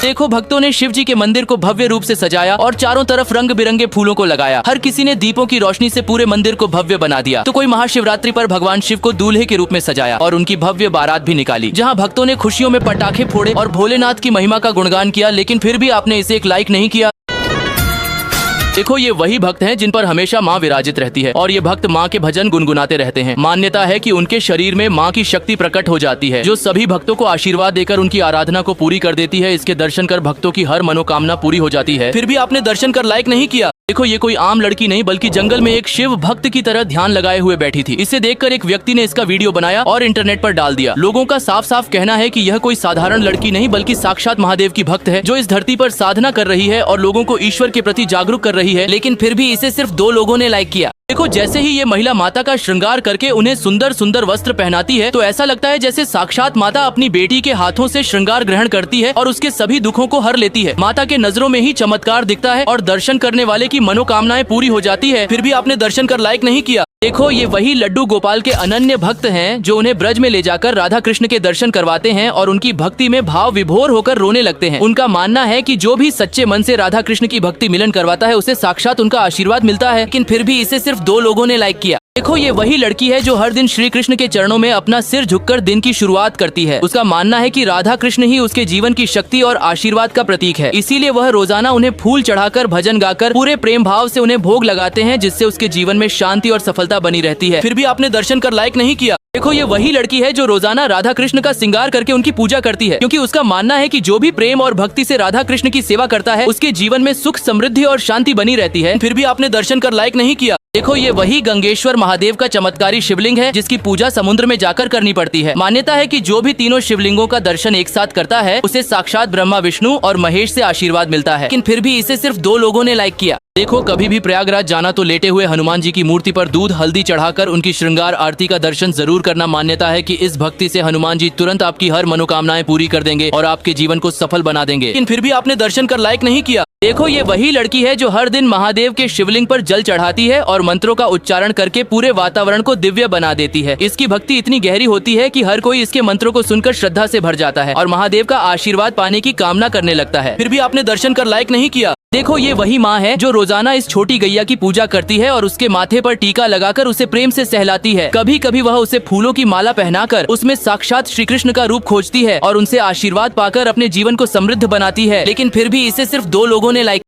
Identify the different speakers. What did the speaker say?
Speaker 1: देखो, भक्तों ने शिव जी के मंदिर को भव्य रूप से सजाया और चारों तरफ रंग बिरंगे फूलों को लगाया। हर किसी ने दीपों की रोशनी से पूरे मंदिर को भव्य बना दिया। तो कोई महाशिवरात्रि पर भगवान शिव को दूल्हे के रूप में सजाया और उनकी भव्य बारात भी निकाली, जहाँ भक्तों ने खुशियों में पटाखे फोड़े और भोलेनाथ की महिमा का गुणगान किया। लेकिन फिर भी आपने इसे एक लाइक नहीं किया। देखो, ये वही भक्त हैं जिन पर हमेशा माँ विराजित रहती है और ये भक्त माँ के भजन गुनगुनाते रहते हैं। मान्यता है कि उनके शरीर में माँ की शक्ति प्रकट हो जाती है, जो सभी भक्तों को आशीर्वाद देकर उनकी आराधना को पूरी कर देती है। इसके दर्शन कर भक्तों की हर मनोकामना पूरी हो जाती है। फिर भी आपने दर्शन कर लाइक नहीं किया। देखो, ये कोई आम लड़की नहीं बल्कि जंगल में एक शिव भक्त की तरह ध्यान लगाए हुए बैठी थी। इसे देखकर एक व्यक्ति ने इसका वीडियो बनाया और इंटरनेट पर डाल दिया। लोगों का साफ साफ कहना है कि यह कोई साधारण लड़की नहीं बल्कि साक्षात महादेव की भक्त है, जो इस धरती पर साधना कर रही है और लोगों को ईश्वर के प्रति जागरूक कर रही है। लेकिन फिर भी इसे सिर्फ 2 लोगों ने लाइक किया। देखो, जैसे ही ये महिला माता का श्रृंगार करके उन्हें सुंदर सुंदर वस्त्र पहनाती है, तो ऐसा लगता है जैसे साक्षात माता अपनी बेटी के हाथों से श्रृंगार ग्रहण करती है और उसके सभी दुखों को हर लेती है। माता के नजरों में ही चमत्कार दिखता है और दर्शन करने वाले की मनोकामनाएं पूरी हो जाती है। फिर भी आपने दर्शन कर लाइक नहीं किया। देखो, ये वही लड्डू गोपाल के अनन्य भक्त हैं जो उन्हें ब्रज में ले जाकर राधा कृष्ण के दर्शन करवाते हैं और उनकी भक्ति में भाव विभोर होकर रोने लगते हैं। उनका मानना है कि जो भी सच्चे मन से राधा कृष्ण की भक्ति मिलन करवाता है, उसे साक्षात उनका आशीर्वाद मिलता है। लेकिन फिर भी इसे सिर्फ 2 लोगों ने लाइक किया। देखो, ये वही लड़की है जो हर दिन श्री कृष्ण के चरणों में अपना सिर झुककर दिन की शुरुआत करती है। उसका मानना है कि राधा कृष्ण ही उसके जीवन की शक्ति और आशीर्वाद का प्रतीक है। इसीलिए वह रोजाना उन्हें फूल चढ़ाकर, भजन गाकर, पूरे प्रेम भाव से उन्हें भोग लगाते हैं, जिससे उसके जीवन में शांति और सफलता बनी रहती है। फिर भी आपने दर्शन कर लाइक नहीं किया। देखो, ये वही लड़की है जो रोजाना राधा कृष्ण का श्रृंगार करके उनकी पूजा करती है, क्योंकि उसका मानना है कि जो भी प्रेम और भक्ति से राधा कृष्ण की सेवा करता है, उसके जीवन में सुख, समृद्धि और शांति बनी रहती है। फिर भी आपने दर्शन कर लाइक नहीं किया। देखो, ये वही गंगेश्वर महादेव का चमत्कारी शिवलिंग है, जिसकी पूजा समुद्र में जाकर करनी पड़ती है। मान्यता है कि जो भी तीनों शिवलिंगों का दर्शन एक साथ करता है, उसे साक्षात ब्रह्मा, विष्णु और महेश से आशीर्वाद मिलता है। लेकिन फिर भी इसे सिर्फ 2 लोगों ने लाइक किया। देखो, कभी भी प्रयागराज जाना तो लेटे हुए हनुमान जी की मूर्ति पर दूध हल्दी चढ़ाकर उनकी श्रृंगार आरती का दर्शन जरूर करना। मान्यता है कि इस भक्ति से हनुमान जी तुरंत आपकी हर मनोकामनाएं पूरी कर देंगे और आपके जीवन को सफल बना देंगे। लेकिन फिर भी आपने दर्शन कर लाइक नहीं किया। देखो, ये वही लड़की है जो हर दिन महादेव के शिवलिंग पर जल चढ़ाती है और मंत्रों का उच्चारण करके पूरे वातावरण को दिव्य बना देती है। इसकी भक्ति इतनी गहरी होती है कि हर कोई इसके मंत्रों को सुनकर श्रद्धा से भर जाता है और महादेव का आशीर्वाद पाने की कामना करने लगता है। फिर भी आपने दर्शन कर लाइक नहीं किया। देखो, ये वही माँ है जो रोजाना इस छोटी गैया की पूजा करती है और उसके माथे पर टीका लगाकर उसे प्रेम से सहलाती है। कभी कभी वह उसे फूलों की माला पहनाकर उसमें साक्षात श्री कृष्ण का रूप खोजती है और उनसे आशीर्वाद पाकर अपने जीवन को समृद्ध बनाती है। लेकिन फिर भी इसे सिर्फ 2 लोगों ने लाइक